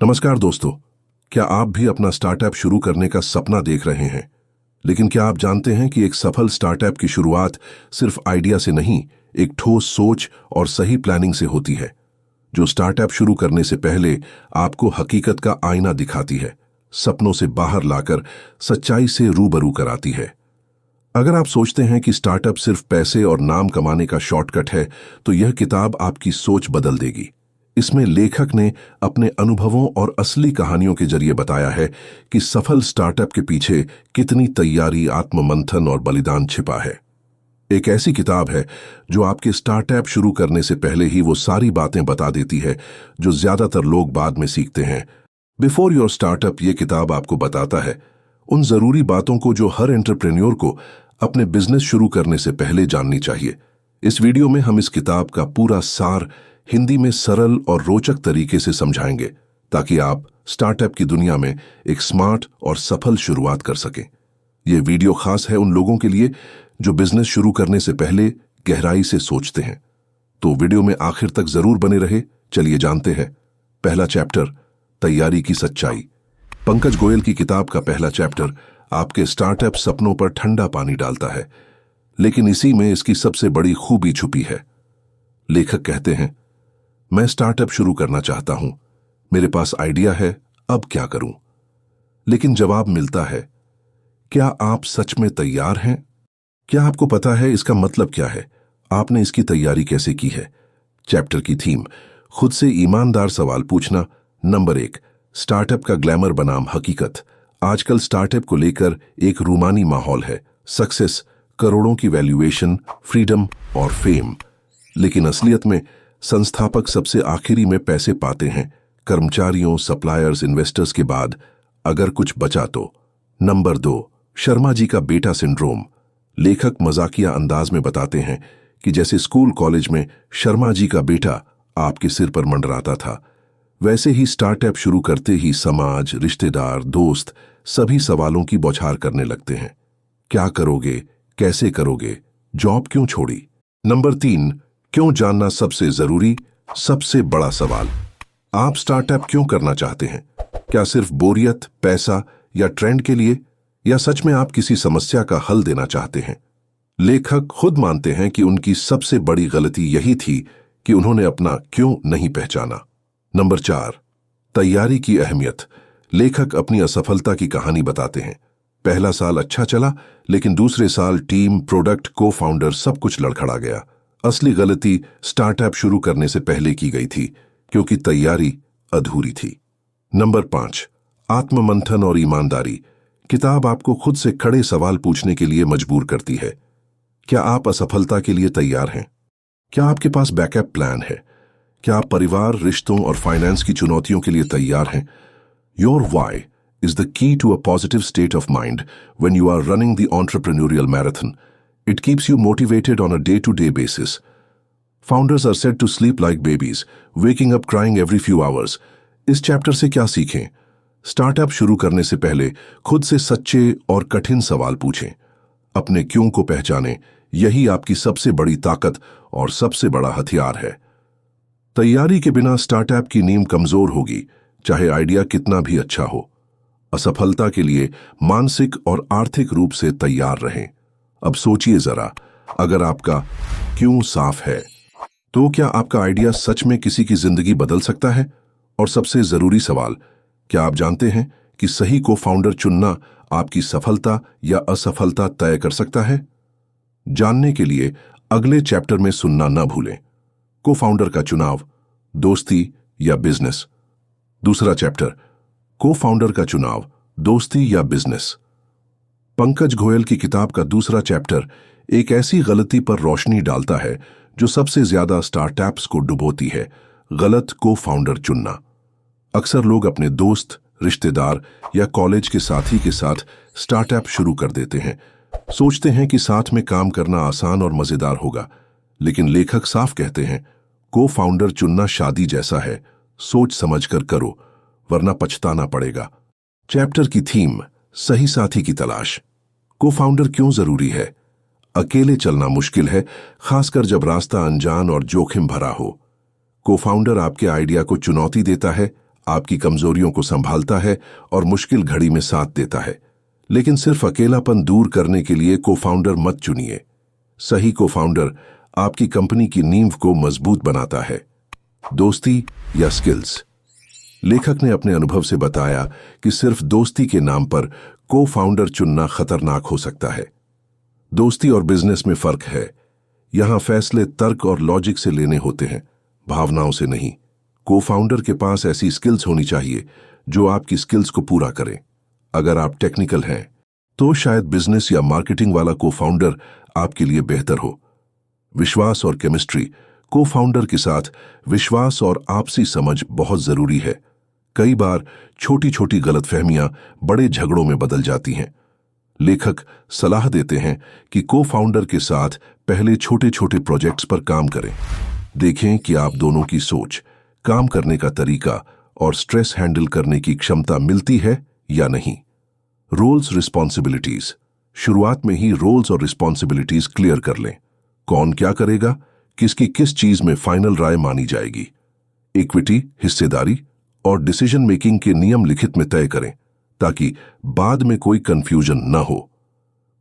नमस्कार दोस्तों, क्या आप भी अपना स्टार्टअप शुरू करने का सपना देख रहे हैं? लेकिन क्या आप जानते हैं कि एक सफल स्टार्टअप की शुरुआत सिर्फ आइडिया से नहीं, एक ठोस सोच और सही प्लानिंग से होती है, जो स्टार्टअप शुरू करने से पहले आपको हकीकत का आईना दिखाती है, सपनों से बाहर लाकर सच्चाई से रूबरू कराती है। अगर आप सोचते हैं कि स्टार्टअप सिर्फ पैसे और नाम कमाने का शॉर्टकट है, तो यह किताब आपकी सोच बदल देगी। इसमें लेखक ने अपने अनुभवों और असली कहानियों के जरिए बताया है कि सफल स्टार्टअप के पीछे कितनी तैयारी, आत्ममंथन और बलिदान छिपा है। एक ऐसी किताब है जो आपके स्टार्टअप शुरू करने से पहले ही वो सारी बातें बता देती है जो ज्यादातर लोग बाद में सीखते हैं। बिफोर योर स्टार्टअप ये किताब आपको बताता है उन जरूरी बातों को जो हर एंटरप्रेन्योर को अपने बिजनेस शुरू करने से पहले जाननी चाहिए। इस वीडियो में हम इस किताब का पूरा सार हिंदी में सरल और रोचक तरीके से समझाएंगे, ताकि आप स्टार्टअप की दुनिया में एक स्मार्ट और सफल शुरुआत कर सकें। यह वीडियो खास है उन लोगों के लिए जो बिजनेस शुरू करने से पहले गहराई से सोचते हैं। तो वीडियो में आखिर तक जरूर बने रहे। चलिए जानते हैं। पहला चैप्टर, तैयारी की सच्चाई। पंकज गोयल की किताब का पहला चैप्टर आपके स्टार्टअप सपनों पर ठंडा पानी डालता है, लेकिन इसी में इसकी सबसे बड़ी खूबी छुपी है। लेखक कहते हैं, मैं स्टार्टअप शुरू करना चाहता हूं, मेरे पास आइडिया है, अब क्या करूं? लेकिन जवाब मिलता है, क्या आप सच में तैयार हैं? क्या आपको पता है इसका मतलब क्या है? आपने इसकी तैयारी कैसे की है? चैप्टर की थीम, खुद से ईमानदार सवाल पूछना। नंबर 1, स्टार्टअप का ग्लैमर बनाम हकीकत। आजकल स्टार्टअप को लेकर एक रूमानी माहौल है। सक्सेस, करोड़ों की वैल्यूएशन, फ्रीडम और फेम। लेकिन असलियत में संस्थापक सबसे आखिरी में पैसे पाते हैं, कर्मचारियों, सप्लायर्स, इन्वेस्टर्स के बाद अगर कुछ बचा तो। नंबर 2, शर्मा जी का बेटा सिंड्रोम। लेखक मजाकिया अंदाज में बताते हैं कि जैसे स्कूल कॉलेज में शर्मा जी का बेटा आपके सिर पर मंडराता था, वैसे ही स्टार्टअप शुरू करते ही समाज, रिश्तेदार, दोस्त सभी सवालों की बौछार करने लगते हैं। क्या करोगे? कैसे करोगे? जॉब क्यों छोड़ी? नंबर 3, क्यों जानना सबसे जरूरी, सबसे बड़ा सवाल। आप स्टार्टअप क्यों करना चाहते हैं? क्या सिर्फ बोरियत, पैसा या ट्रेंड के लिए, या सच में आप किसी समस्या का हल देना चाहते हैं? लेखक खुद मानते हैं कि उनकी सबसे बड़ी गलती यही थी कि उन्होंने अपना क्यों नहीं पहचाना। नंबर 4, तैयारी की अहमियत। लेखक अपनी असफलता की कहानी बताते हैं। पहला साल अच्छा चला, लेकिन दूसरे साल टीम, प्रोडक्ट, को फाउंडर सब कुछ लड़खड़ा गया। असली गलती स्टार्टअप शुरू करने से पहले की गई थी, क्योंकि तैयारी अधूरी थी। नंबर 5, आत्ममंथन और ईमानदारी। किताब आपको खुद से खड़े सवाल पूछने के लिए मजबूर करती है। क्या आप असफलता के लिए तैयार हैं? क्या आपके पास बैकअप प्लान है? क्या आप परिवार, रिश्तों और फाइनेंस की चुनौतियों के लिए तैयार हैं? Your why is the key to a positive state of mind when you are running the entrepreneurial marathon. It keeps you motivated on a day-to-day basis. Founders are said to sleep like babies, waking up crying every few hours. इस chapter से क्या सीखें? Startup शुरू करने से पहले खुद से सच्चे और कठिन सवाल पूछें। अपने क्यों को पहचानें। यही आपकी सबसे बड़ी ताकत और सबसे बड़ा हथियार है। तैयारी के बिना स्टार्टअप की नींव कमजोर होगी, चाहे आइडिया कितना भी अच्छा हो। असफलता के लिए मानसिक और आर्थिक रूप से तैयार रहें। अब सोचिए जरा, अगर आपका क्यों साफ है, तो क्या आपका आइडिया सच में किसी की जिंदगी बदल सकता है? और सबसे जरूरी सवाल, क्या आप जानते हैं कि सही को फाउंडर चुनना आपकी सफलता या असफलता तय कर सकता है? जानने के लिए अगले चैप्टर में सुनना न भूलें। को फाउंडर का चुनाव, दोस्ती या बिजनेस। दूसरा चैप्टर, को फाउंडर का चुनाव, दोस्ती या बिजनेस। पंकज गोयल की किताब का दूसरा चैप्टर एक ऐसी गलती पर रोशनी डालता है जो सबसे ज्यादा स्टार्टअप्स को डुबोती है, गलत को फाउंडर चुनना। अक्सर लोग अपने दोस्त, रिश्तेदार या कॉलेज के साथी के साथ स्टार्टअप शुरू कर देते हैं। सोचते हैं कि साथ में काम करना आसान और मजेदार होगा, लेकिन लेखक साफ कहते हैं, को फाउंडर चुनना शादी जैसा है, सोच समझकर करो, वरना पछताना पड़ेगा। चैप्टर की थीम, सही साथी की तलाश। को फाउंडर क्यों जरूरी है? अकेले चलना मुश्किल है, खासकर जब रास्ता अनजान और जोखिम भरा हो। को फाउंडर आपके आइडिया को चुनौती देता है, आपकी कमजोरियों को संभालता है और मुश्किल घड़ी में साथ देता है। लेकिन सिर्फ अकेलापन दूर करने के लिए को फाउंडर मत चुनिए। सही को फाउंडर आपकी कंपनी की नींव को मजबूत बनाता है। दोस्ती या स्किल्स। लेखक ने अपने अनुभव से बताया कि सिर्फ दोस्ती के नाम पर को फाउंडर चुनना खतरनाक हो सकता है। दोस्ती और बिजनेस में फर्क है। यहां फैसले तर्क और लॉजिक से लेने होते हैं, भावनाओं से नहीं। को फाउंडर के पास ऐसी स्किल्स होनी चाहिए जो आपकी स्किल्स को पूरा करें। अगर आप टेक्निकल हैं तो शायद बिजनेस या मार्केटिंग वाला को फाउंडर आपके लिए बेहतर हो। विश्वास और केमिस्ट्री। को फाउंडर के साथ विश्वास और आपसी समझ बहुत जरूरी है। कई बार छोटी छोटी गलतफहमियां बड़े झगड़ों में बदल जाती हैं। लेखक सलाह देते हैं कि को फाउंडर के साथ पहले छोटे छोटे प्रोजेक्ट्स पर काम करें। देखें कि आप दोनों की सोच, काम करने का तरीका और स्ट्रेस हैंडल करने की क्षमता मिलती है या नहीं। Roles responsibilities. शुरुआत में ही रोल्स और रिस्पॉन्सिबिलिटीज क्लियर कर लें। कौन क्या करेगा, किसकी किस चीज में फाइनल राय मानी जाएगी। इक्विटी, हिस्सेदारी और डिसीजन मेकिंग के नियम लिखित में तय करें ताकि बाद में कोई कंफ्यूजन न हो।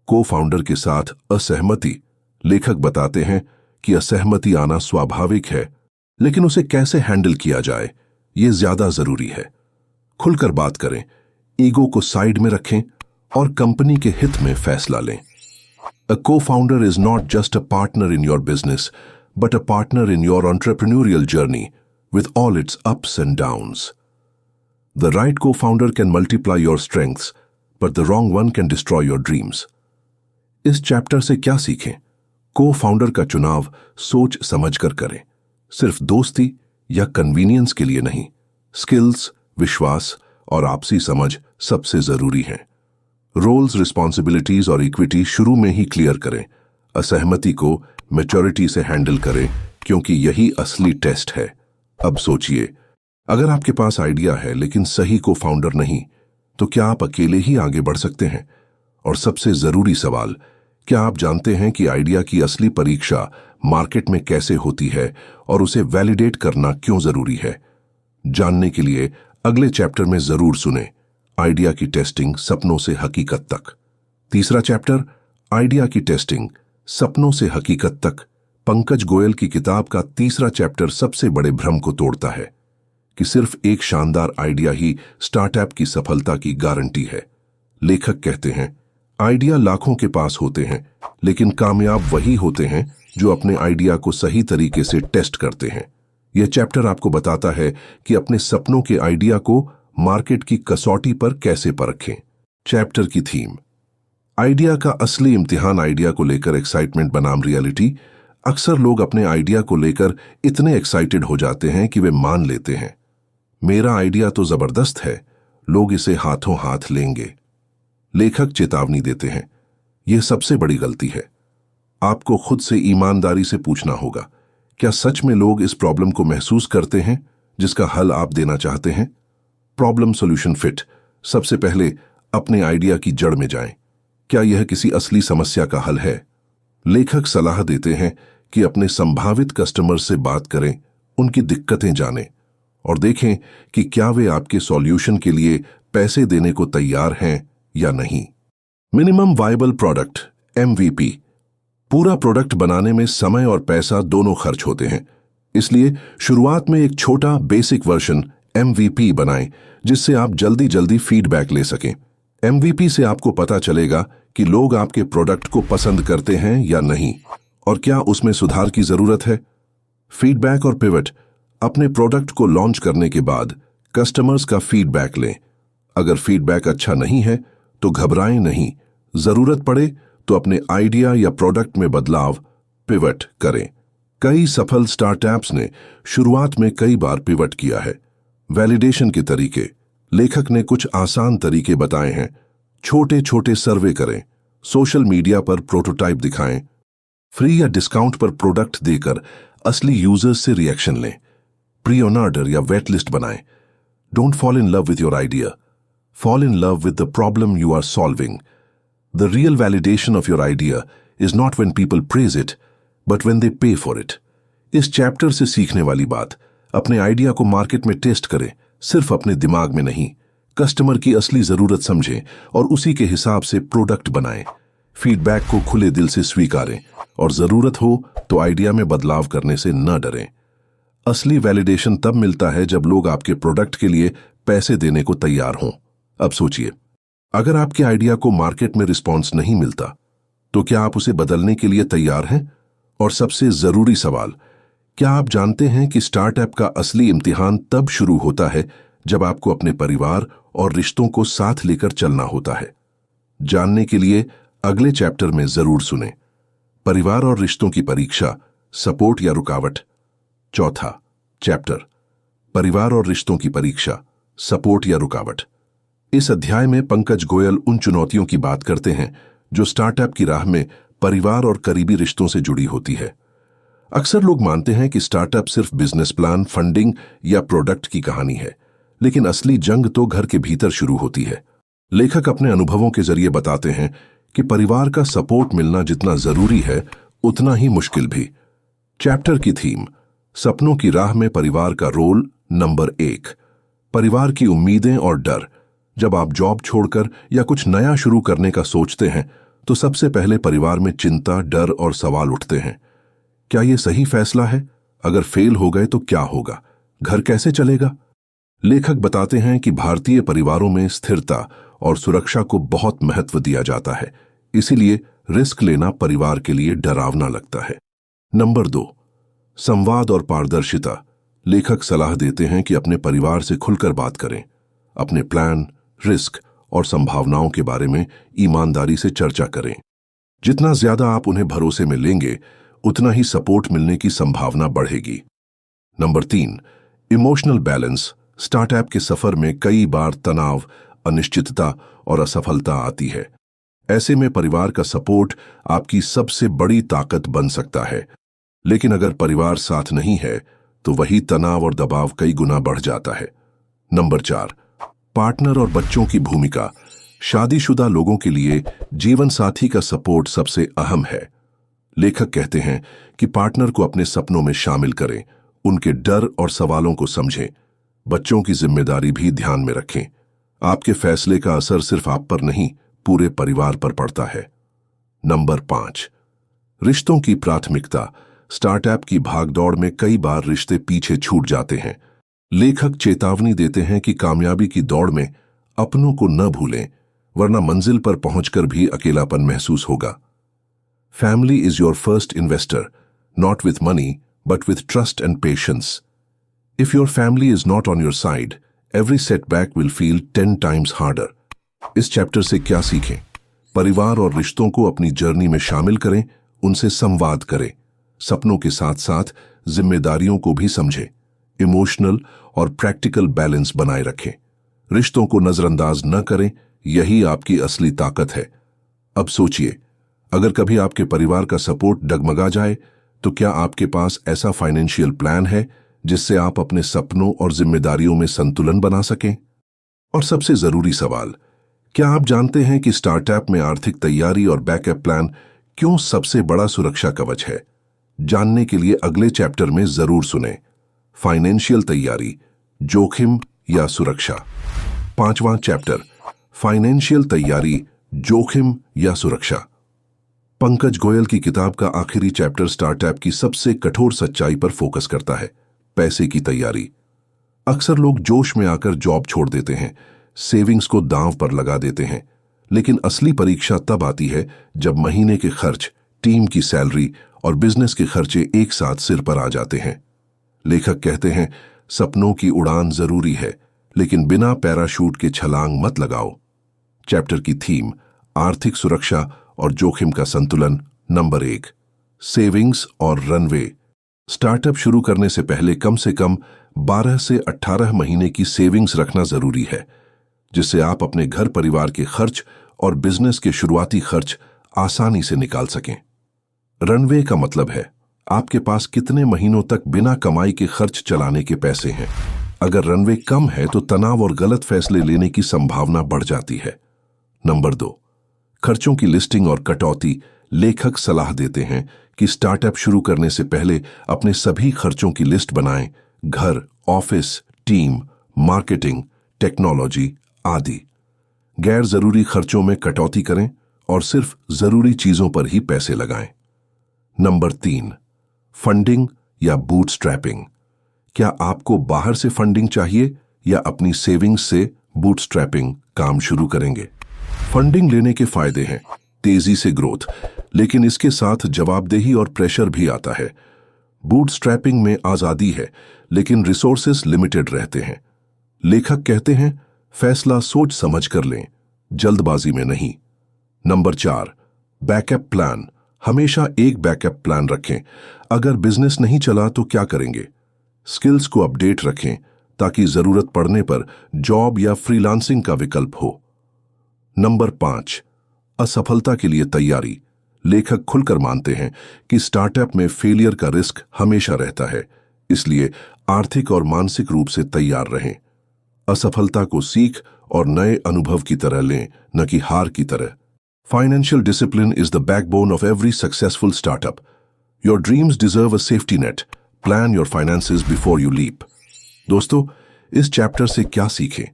को फाउंडर के साथ असहमति। लेखक बताते हैं कि असहमति आना स्वाभाविक है, लेकिन उसे कैसे हैंडल किया जाए ये ज्यादा जरूरी है। खुलकर बात करें, ईगो को साइड में रखें और कंपनी के हित में फैसला लें। अ को founder is not just a partner in your business, but a partner in your entrepreneurial journey with all its ups and downs. The right co-founder can multiply your strengths, but the wrong one can destroy your dreams. इस chapter से क्या सीखें? Cofounder का चुनाव सोच समझकर करें, सिर्फ दोस्ती या कन्वीनियंस के लिए नहीं। स्किल्स, विश्वास और आपसी समझ सबसे जरूरी हैं। रोल्स, रिस्पॉन्सिबिलिटीज और इक्विटी शुरू में ही क्लियर करें। असहमति को मैच्योरिटी से हैंडल करें, क्योंकि यही असली टेस्ट है। अब सोचिए, अगर आपके पास आइडिया है लेकिन सही को फाउंडर नहीं, तो क्या आप अकेले ही आगे बढ़ सकते हैं? और सबसे जरूरी सवाल, क्या आप जानते हैं कि आइडिया की असली परीक्षा मार्केट में कैसे होती है और उसे वैलिडेट करना क्यों जरूरी है? जानने के लिए अगले चैप्टर में जरूर सुने। आइडिया की टेस्टिंग, सपनों से हकीकत तक। तीसरा चैप्टर, आइडिया की टेस्टिंग, सपनों से हकीकत तक। पंकज गोयल की किताब का तीसरा चैप्टर सबसे बड़े भ्रम को तोड़ता है कि सिर्फ एक शानदार आइडिया ही स्टार्टअप की सफलता की गारंटी है। लेखक कहते हैं, आइडिया लाखों के पास होते हैं, लेकिन कामयाब वही होते हैं जो अपने आइडिया को सही तरीके से टेस्ट करते हैं। यह चैप्टर आपको बताता है कि अपने सपनों के आइडिया को मार्केट की कसौटी पर कैसे परखें। चैप्टर की थीम। आइडिया का असली इम्तिहान आइडिया को लेकर एक्साइटमेंट बनाम रियलिटी। अक्सर लोग अपने आइडिया को लेकर इतने एक्साइटेड हो जाते हैं कि वे मान लेते हैं, मेरा आइडिया तो जबरदस्त है, लोग इसे हाथों हाथ लेंगे। लेखक चेतावनी देते हैं, यह सबसे बड़ी गलती है। आपको खुद से ईमानदारी से पूछना होगा, क्या सच में लोग इस प्रॉब्लम को महसूस करते हैं जिसका हल आप देना चाहते हैं? Problem solution fit. सबसे पहले अपने आइडिया की जड़ में जाएं। क्या यह किसी असली समस्या का हल है? लेखक सलाह देते हैं कि अपने संभावित कस्टमर से बात करें, उनकी दिक्कतें जानें और देखें कि क्या वे आपके सॉल्यूशन के लिए पैसे देने को तैयार हैं या नहीं। Minimum viable product, MVP। पूरा प्रोडक्ट बनाने में समय और पैसा दोनों खर्च होते हैं, इसलिए शुरुआत में एक छोटा बेसिक वर्जन MVP बनाएं, जिससे आप जल्दी जल्दी फीडबैक ले सकें। MVP से आपको पता चलेगा कि लोग आपके प्रोडक्ट को पसंद करते हैं या नहीं और क्या उसमें सुधार की जरूरत है। फीडबैक और पिवट। अपने प्रोडक्ट को लॉन्च करने के बाद कस्टमर्स का फीडबैक लें। अगर फीडबैक अच्छा नहीं है तो घबराएं नहीं, जरूरत पड़े तो अपने आइडिया या प्रोडक्ट में बदलाव, पिवट करें। कई सफल स्टार्टअप्स ने शुरुआत में कई बार पिवट किया है। वैलिडेशन के तरीके। लेखक ने कुछ आसान तरीके बताए हैं। छोटे छोटे सर्वे करें, सोशल मीडिया पर प्रोटोटाइप दिखाएं, फ्री या डिस्काउंट पर प्रोडक्ट देकर असली यूजर्स से रिएक्शन लें, प्री ऑन ऑर्डर या वेट लिस्ट बनाएं। Don't fall in love with your idea, fall in love with the problem you are solving. The real validation of your idea is not when people praise it, but when they pay for it. इस chapter से सीखने वाली बात, अपने idea को market में test करें, सिर्फ अपने दिमाग में नहीं, कस्टमर की असली जरूरत समझें और उसी के हिसाब से प्रोडक्ट बनाएं। फीडबैक को खुले दिल से स्वीकारें और जरूरत हो तो आइडिया में बदलाव करने से न डरें। असली वैलिडेशन तब मिलता है जब लोग आपके प्रोडक्ट के लिए पैसे देने को तैयार हों। अब सोचिए, अगर आपके आइडिया को मार्केट में रिस्पॉन्स नहीं मिलता तो क्या आप उसे बदलने के लिए तैयार हैं? और सबसे जरूरी सवाल, क्या आप जानते हैं कि स्टार्टअप का असली इम्तिहान तब शुरू होता है जब आपको अपने परिवार और रिश्तों को साथ लेकर चलना होता है? जानने के लिए अगले चैप्टर में जरूर सुनें। परिवार और रिश्तों की परीक्षा, सपोर्ट या रुकावट। चौथा चैप्टर, परिवार और रिश्तों की परीक्षा, सपोर्ट या रुकावट। इस अध्याय में पंकज गोयल उन चुनौतियों की बात करते हैं जो स्टार्टअप की राह में परिवार और करीबी रिश्तों से जुड़ी होती है। अक्सर लोग मानते हैं कि स्टार्टअप सिर्फ बिजनेस प्लान, फंडिंग या प्रोडक्ट की कहानी है, लेकिन असली जंग तो घर के भीतर शुरू होती है। लेखक अपने अनुभवों के जरिए बताते हैं कि परिवार का सपोर्ट मिलना जितना जरूरी है उतना ही मुश्किल भी। चैप्टर की थीम, सपनों की राह में परिवार का रोल। नंबर 1, परिवार की उम्मीदें और डर। जब आप जॉब छोड़कर या कुछ नया शुरू करने का सोचते हैं तो सबसे पहले परिवार में चिंता, डर और सवाल उठते हैं। क्या यह सही फैसला है? अगर फेल हो गए तो क्या होगा? घर कैसे चलेगा? लेखक बताते हैं कि भारतीय परिवारों में स्थिरता और सुरक्षा को बहुत महत्व दिया जाता है, इसीलिए रिस्क लेना परिवार के लिए डरावना लगता है। नंबर 2, संवाद और पारदर्शिता। लेखक सलाह देते हैं कि अपने परिवार से खुलकर बात करें। अपने प्लान, रिस्क और संभावनाओं के बारे में ईमानदारी से चर्चा करें। जितना ज्यादा आप उन्हें भरोसे में लेंगे उतना ही सपोर्ट मिलने की संभावना बढ़ेगी। Number 3, emotional balance. स्टार्टअप के सफर में कई बार तनाव, अनिश्चितता और असफलता आती है। ऐसे में परिवार का सपोर्ट आपकी सबसे बड़ी ताकत बन सकता है, लेकिन अगर परिवार साथ नहीं है तो वही तनाव और दबाव कई गुना बढ़ जाता है। नंबर 4, पार्टनर और बच्चों की भूमिका। शादीशुदा लोगों के लिए जीवन साथी का सपोर्ट सबसे अहम है। लेखक कहते हैं कि पार्टनर को अपने सपनों में शामिल करें, उनके डर और सवालों को समझें, बच्चों की जिम्मेदारी भी ध्यान में रखें। आपके फैसले का असर सिर्फ आप पर नहीं, पूरे परिवार पर पड़ता है। नंबर 5, रिश्तों की प्राथमिकता। स्टार्टअप की भागदौड़ में कई बार रिश्ते पीछे छूट जाते हैं। लेखक चेतावनी देते हैं कि कामयाबी की दौड़ में अपनों को न भूलें, वरना मंजिल पर पहुंचकर भी अकेलापन महसूस होगा। Family is your first investor, not with money but with trust and patience. If your family is not on your side, every setback will feel 10 times harder। इस चैप्टर से क्या सीखें? परिवार और रिश्तों को अपनी जर्नी में शामिल करें, उनसे संवाद करें, सपनों के साथ साथ जिम्मेदारियों को भी समझें, इमोशनल और प्रैक्टिकल बैलेंस बनाए रखें, रिश्तों को नजरअंदाज न करें, यही आपकी असली ताकत है। अब सोचिए, अगर कभी आपके परिवार का सपोर्ट डगमगा जाए तो क्या आपके पास ऐसा फाइनेंशियल प्लान है जिससे आप अपने सपनों और जिम्मेदारियों में संतुलन बना सकें? और सबसे जरूरी सवाल, क्या आप जानते हैं कि स्टार्टअप में आर्थिक तैयारी और बैकअप प्लान क्यों सबसे बड़ा सुरक्षा कवच है? जानने के लिए अगले चैप्टर में जरूर सुनें। फाइनेंशियल तैयारी, जोखिम या सुरक्षा। 5वां चैप्टर, फाइनेंशियल तैयारी, जोखिम या सुरक्षा। पंकज गोयल की किताब का आखिरी चैप्टर स्टार्टअप की सबसे कठोर सच्चाई पर फोकस करता है, पैसे की तैयारी। अक्सर लोग जोश में आकर जॉब छोड़ देते हैं, सेविंग्स को दांव पर लगा देते हैं, लेकिन असली परीक्षा तब आती है जब महीने के खर्च, टीम की सैलरी और बिजनेस के खर्चे एक साथ सिर पर आ जाते हैं। लेखक कहते हैं, सपनों की उड़ान जरूरी है, लेकिन बिना पैराशूट के छलांग मत लगाओ। चैप्टर की थीम, आर्थिक सुरक्षा और जोखिम का संतुलन। नंबर 1, सेविंग्स और रनवे। स्टार्टअप शुरू करने से पहले कम से कम 12 से 18 महीने की सेविंग्स रखना जरूरी है, जिससे आप अपने घर परिवार के खर्च और बिजनेस के शुरुआती खर्च आसानी से निकाल सकें। रनवे का मतलब है आपके पास कितने महीनों तक बिना कमाई के खर्च चलाने के पैसे हैं। अगर रनवे कम है तो तनाव और गलत फैसले लेने की संभावना बढ़ जाती है। नंबर 2, खर्चों की लिस्टिंग और कटौती। लेखक सलाह देते हैं कि स्टार्टअप शुरू करने से पहले अपने सभी खर्चों की लिस्ट बनाएं। घर, ऑफिस, टीम, मार्केटिंग, टेक्नोलॉजी आदि। गैर जरूरी खर्चों में कटौती करें और सिर्फ जरूरी चीजों पर ही पैसे लगाएं। नंबर 3, फंडिंग या बूटस्ट्रैपिंग। क्या आपको बाहर से फंडिंग चाहिए या अपनी सेविंग्स से बूटस्ट्रैपिंग काम शुरू करेंगे? फंडिंग लेने के फायदे हैं, तेजी से ग्रोथ, लेकिन इसके साथ जवाबदेही और प्रेशर भी आता है। बूटस्ट्रैपिंग में आजादी है, लेकिन रिसोर्सेस लिमिटेड रहते हैं। लेखक कहते हैं, फैसला सोच समझ कर लें, जल्दबाजी में नहीं। Number 4, backup plan. हमेशा एक बैकअप प्लान रखें। अगर बिजनेस नहीं चला तो क्या करेंगे? स्किल्स को अपडेट रखें ताकि जरूरत पड़ने पर जॉब या फ्रीलांसिंग का विकल्प हो। नंबर 5, असफलता के लिए तैयारी। लेखक खुलकर मानते हैं कि स्टार्टअप में फेलियर का रिस्क हमेशा रहता है, इसलिए आर्थिक और मानसिक रूप से तैयार रहें। असफलता को सीख और नए अनुभव की तरह लें, न कि हार की तरह। Financial discipline is the backbone of every successful startup. Your dreams deserve a safety net. Plan your finances before you leap. दोस्तों, इस चैप्टर से क्या सीखें?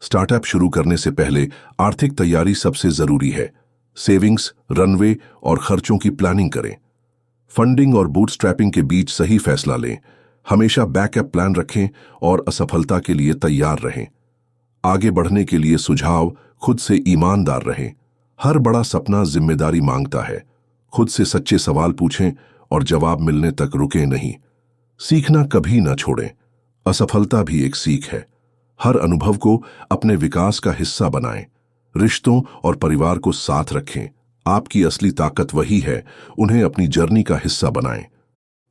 स्टार्टअप शुरू करने से पहले आर्थिक तैयारी सबसे जरूरी है। सेविंग्स, रनवे और खर्चों की प्लानिंग करें। फंडिंग और बूटस्ट्रैपिंग के बीच सही फैसला लें। हमेशा बैकअप प्लान रखें और असफलता के लिए तैयार रहें। आगे बढ़ने के लिए सुझाव, खुद से ईमानदार रहें। हर बड़ा सपना जिम्मेदारी मांगता है। खुद से सच्चे सवाल पूछें और जवाब मिलने तक रुकें नहीं। सीखना कभी न छोड़ें। असफलता भी एक सीख है। हर अनुभव को अपने विकास का हिस्सा बनाएं। रिश्तों और परिवार को साथ रखें। आपकी असली ताकत वही है, उन्हें अपनी जर्नी का हिस्सा बनाएं।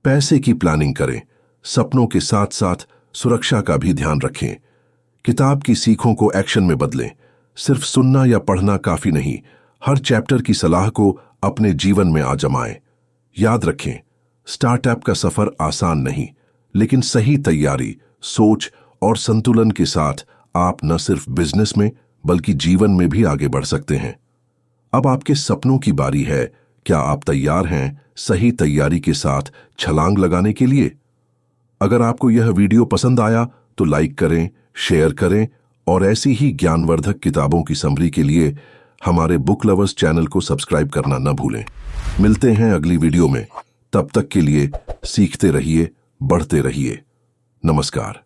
पैसे की प्लानिंग करें। सपनों के साथ साथ सुरक्षा का भी ध्यान रखें। किताब की सीखों को एक्शन में बदलें। सिर्फ सुनना या पढ़ना काफी नहीं, हर चैप्टर की सलाह को अपने जीवन में आजमाएं। याद रखें, स्टार्टअप का सफर आसान नहीं, लेकिन सही तैयारी, सोच और संतुलन के साथ आप न सिर्फ बिजनेस में बल्कि जीवन में भी आगे बढ़ सकते हैं। अब आपके सपनों की बारी है। क्या आप तैयार हैं सही तैयारी के साथ छलांग लगाने के लिए? अगर आपको यह वीडियो पसंद आया तो लाइक करें, शेयर करें और ऐसी ही ज्ञानवर्धक किताबों की समरी के लिए हमारे बुक लवर्स चैनल को सब्सक्राइब करना न भूलें। मिलते हैं अगली वीडियो में। तब तक के लिए सीखते रहिए, बढ़ते रहिए। नमस्कार।